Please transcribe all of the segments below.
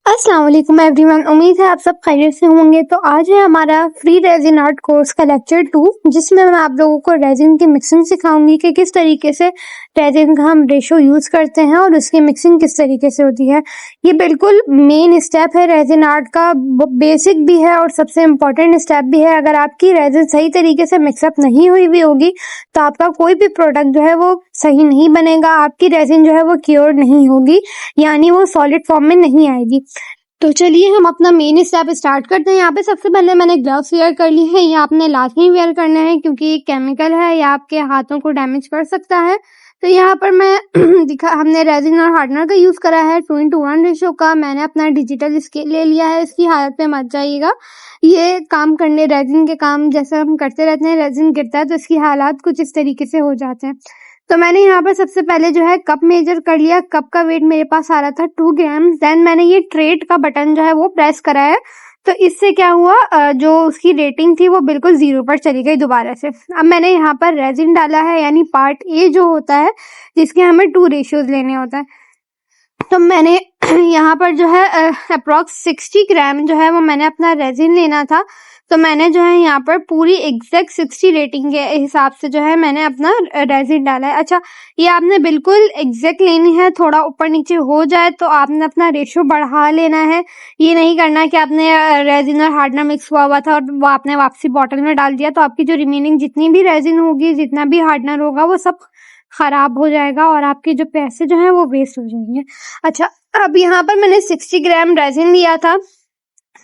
अस्सलाम वालेकुम एवरीवन, उम्मीद है आप सब खैरियत से होंगे। तो आज है हमारा फ्री रेजिन आर्ट कोर्स का लेक्चर 2, जिसमें मैं आप लोगों को रेजिन की मिक्सिंग सिखाऊंगी कि किस तरीके से रेजिन का हम रेशो यूज करते हैं और उसकी मिक्सिंग किस तरीके से होती है। ये बिल्कुल मेन स्टेप है रेजिन आर्ट का, बेसिक भी है और सबसे इम्पोर्टेंट स्टेप भी है। अगर आपकी रेजिन सही तरीके से मिक्सअप नहीं हुई भी होगी तो आपका कोई भी प्रोडक्ट जो है वो सही नहीं बनेगा, आपकी रेजिन जो है वो क्योर नहीं होगी, यानी वो सॉलिड फॉर्म में नहीं आएगी। तो चलिए हम अपना मेन स्टेप स्टार्ट करते हैं। यहाँ पे सबसे पहले मैंने ग्लव्स वेयर कर लिए हैं। ये आपने लाजमी वेयर करना है क्योंकि ये केमिकल है, या आपके हाथों को डैमेज कर सकता है। तो यहाँ पर मैं हमने रेजिन और हार्डनर का यूज करा है 2:1 रेशो का। मैंने अपना डिजिटल स्केल ले लिया है। इसकी हालत पे मत जाइएगा, ये काम करने रेजिन के काम जैसे हम करते रहते हैं, रेजिन गिरता है तो इसकी हालात कुछ इस तरीके से हो जाते हैं। तो मैंने यहाँ पर सबसे पहले जो है कप मेजर कर लिया। कप का वेट मेरे पास आ रहा था 2 ग्राम। देन मैंने ये ट्रेड का बटन जो है वो प्रेस करा है। तो इससे क्या हुआ, जो उसकी रेटिंग थी वो बिल्कुल 0 पर चली गई दोबारा से। अब मैंने यहाँ पर रेजिन डाला है, यानी पार्ट ए जो होता है जिसके हमें 2 रेशियोज लेने होता है। तो मैंने यहाँ पर जो है अप्रॉक्स 60 ग्राम जो है वो मैंने अपना रेजिन लेना था। तो मैंने जो है यहाँ पर पूरी एग्जैक्ट 60 रेटिंग के हिसाब से जो है मैंने अपना रेजिन डाला है। अच्छा, ये आपने बिल्कुल एग्जैक्ट लेनी है, थोड़ा ऊपर नीचे हो जाए तो आपने अपना रेशो बढ़ा लेना है। ये नहीं करना कि आपने रेजिन और हार्डनर मिक्स हुआ था और वो आपने वापसी बॉटल में डाल दिया, तो आपकी जो रिमेनिंग जितनी भी रेजिन होगी, जितना भी हार्डनर होगा, वो सब खराब हो जाएगा और आपके जो पैसे जो है वो वेस्ट हो जाएंगे। अच्छा, अब यहाँ पर मैंने 60 ग्राम रेजिन लिया था,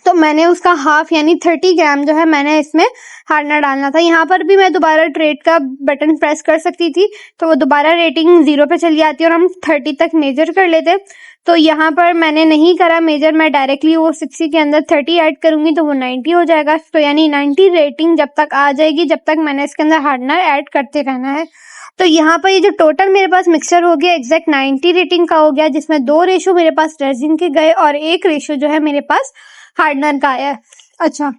तो मैंने उसका हाफ यानी 30 ग्राम जो है मैंने इसमें हार्डनर डालना था। यहाँ पर भी मैं दोबारा ट्रेड का बटन प्रेस कर सकती थी, तो वो दोबारा रेटिंग 0 पे चली जाती और हम 30 तक मेजर कर लेते। तो यहाँ पर मैंने नहीं करा मेजर, मैं डायरेक्टली वो 60 के अंदर 30 ऐड करूंगी तो वो 90 हो जाएगा। तो यानी 90 रेटिंग जब तक आ जाएगी, जब तक मैंने इसके अंदर हार्डनर ऐड करते रहना है। तो यहाँ पर ये जो टोटल मेरे पास मिक्सचर हो गया एग्जैक्ट 90 रेटिंग का हो गया, जिसमें 2 रेशो मेरे पास रेजिन के गए और 1 रेशो जो है मेरे पास हार्डनर का आया। अच्छा,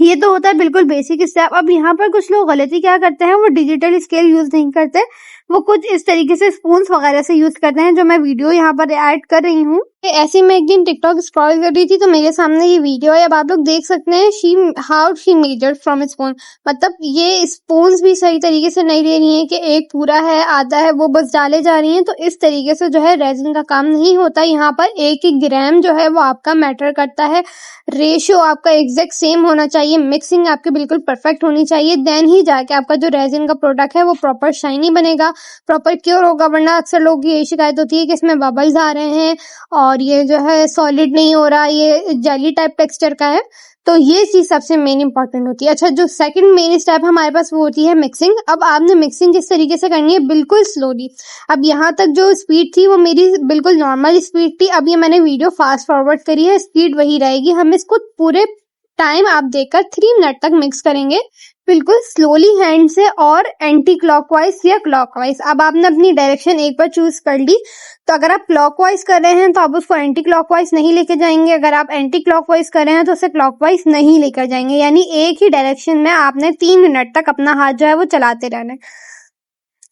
ये तो होता है बिल्कुल बेसिक स्टेप। अब यहाँ पर कुछ लोग गलती क्या करते हैं, वो डिजिटल स्केल यूज नहीं करते, वो कुछ इस तरीके से स्पून्स वगैरह से यूज करते हैं, जो मैं वीडियो यहाँ पर ऐड कर रही हूँ। ऐसे मैं एक दिन टिकटॉक स्क्रॉल कर रही थी तो मेरे सामने ये वीडियो है। अब आप लोग देख सकते हैं how she measured from spoon. मतलब ये स्पून्स भी सही तरीके से नहीं ले रही है कि एक पूरा है आधा है वो बस डाले जा रही हैं। तो इस तरीके से जो है रेजिन का काम नहीं होता। यहाँ पर 1 ग्राम जो है वो आपका मैटर करता है। रेशियो आपका एग्जैक्ट सेम होना चाहिए, मिक्सिंग आपकी बिल्कुल परफेक्ट होनी चाहिए, देन ही जाके आपका जो रेजिन का प्रोडक्ट है वो प्रॉपर शाइनी बनेगा, प्रॉपर क्योर होगा। वरना अक्सर लोगों की यही शिकायत होती है कि इसमें बबल्स आ रहे हैं और ये जो है सॉलिड नहीं हो रहा, ये जेली टाइप टेक्सचर का है। तो ये चीज सबसे मेन इंपॉर्टेंट होती है। अच्छा, जो सेकंड मेन स्टेप हमारे पास वो होती है मिक्सिंग। अब आपने मिक्सिंग किस तरीके से करनी है, बिल्कुल स्लोली। अब यहाँ तक जो स्पीड थी वो मेरी बिल्कुल नॉर्मल स्पीड थी। अब ये मैंने वीडियो फास्ट फॉरवर्ड करी है, स्पीड वही रहेगी। हम इसको पूरे टाइम आप देखकर 3 मिनट तक मिक्स करेंगे, बिल्कुल स्लोली हैंड से और एंटी क्लॉकवाइज या क्लॉकवाइज। अब आपने अपनी डायरेक्शन एक बार चूज कर ली, तो अगर आप क्लॉकवाइज कर रहे हैं तो आप उसको एंटी क्लॉकवाइज नहीं लेकर जाएंगे, अगर आप एंटी क्लॉकवाइज कर रहे हैं तो उसे क्लॉकवाइज नहीं लेकर जाएंगे। यानी एक ही डायरेक्शन में आपने 3 मिनट तक अपना हाथ जो है वो चलाते रहना है।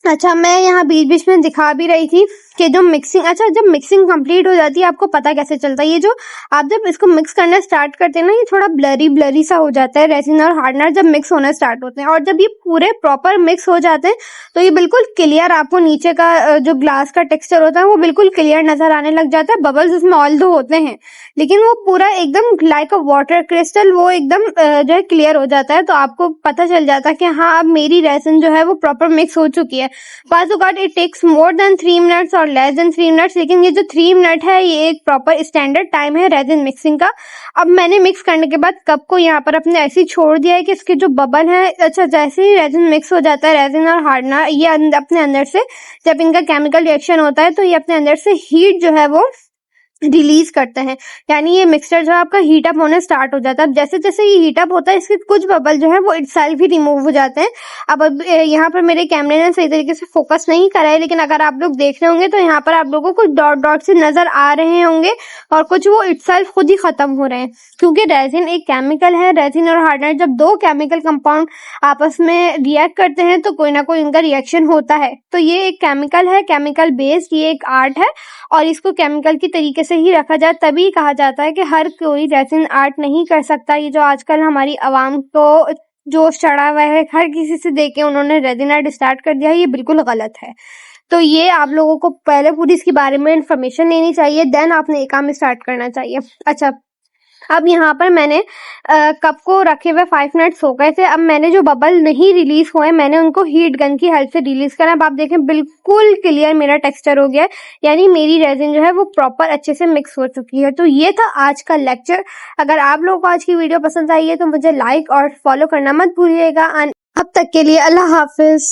अच्छा, मैं यहाँ बीच बीच में दिखा भी रही थी कि जो मिक्सिंग, अच्छा जब मिक्सिंग कंप्लीट हो जाती है आपको पता कैसे चलता है। ये जो आप जब इसको मिक्स करना स्टार्ट करते हैं ना, ये थोड़ा ब्लरी सा हो जाता है। रेजिन और हार्डनर जब मिक्स होना स्टार्ट होते हैं और जब ये पूरे प्रॉपर मिक्स हो जाते हैं तो ये बिल्कुल क्लियर, आपको नीचे का जो ग्लास का टेक्सचर होता है वो बिल्कुल क्लियर नजर आने लग जाता है। बबल्स उसमें ऑल्दो होते हैं लेकिन वो पूरा एकदम लाइक अ वाटर क्रिस्टल, वो एकदम जो है क्लियर हो जाता है। तो आपको पता चल जाता है कि हाँ अब मेरी रेजिन जो है वो प्रॉपर मिक्स हो चुकी है। बाज़-औक़ात it takes more than 3 minutes और लेस देन 3 मिनट्स, लेकिन ये जो 3 मिनट है ये एक प्रॉपर स्टैंडर्ड टाइम है रेजिन मिक्सिंग का। अब मैंने मिक्स करने के बाद कप को यहाँ पर अपने ऐसे ही छोड़ दिया है कि इसके जो बबल है, अच्छा जैसे ही रेजिन मिक्स हो जाता है, रेजिन और हार्डनर ये अपने अंदर से जब इनका केमिकल रिएक्शन होता है तो ये अपने अंदर से हीट जो है वो रिलीज करते हैं। यानी ये मिक्सचर जो है आपका हीट अप होने स्टार्ट हो जाता है। अब जैसे जैसे ये हीट अप होता है इसके कुछ बबल जो है वो इटसेल्फ ही रिमूव हो जाते हैं। अब यहाँ पर मेरे कैमरे ने सही तरीके से फोकस नहीं करा है, लेकिन अगर आप लोग देख रहे होंगे तो यहाँ पर आप लोगों को डॉट डॉट से नजर आ रहे होंगे और कुछ वो इटसेल्फ खुद ही खत्म हो रहे हैं, क्योंकि रेजिन एक केमिकल है। रेजिन और हार्डनर जब 2 केमिकल कंपाउंड आपस में रिएक्ट करते हैं तो कोई ना कोई इनका रिएक्शन होता है। तो ये एक केमिकल है, केमिकल बेस्ड ये एक आर्ट है और इसको केमिकल की तरीके से से ही रखा जाए, तभी कहा जाता है कि हर कोई रेजिन आर्ट नहीं कर सकता। ये जो आजकल हमारी आवाम को जोश चढ़ा हुआ है, हर किसी से देख के उन्होंने रेजिन आर्ट स्टार्ट कर दिया है, ये बिल्कुल गलत है। तो ये आप लोगों को पहले पूरी इसके बारे में इन्फॉर्मेशन लेनी चाहिए, देन आपने ये काम स्टार्ट करना चाहिए। अच्छा, अब यहाँ पर मैंने कप को रखे हुए 5 मिनट्स हो गए थे। अब मैंने जो बबल नहीं रिलीज हुए, मैंने उनको हीट गन की हेल्प से रिलीज करा। अब आप देखें बिल्कुल क्लियर मेरा टेक्सचर हो गया है, यानी मेरी रेजिन जो है वो प्रॉपर अच्छे से मिक्स हो चुकी है। तो ये था आज का लेक्चर। अगर आप लोगों को आज की वीडियो पसंद आई है तो मुझे लाइक और फॉलो करना मत भूलिएगा। अब तक के लिए अल्लाह हाफिज।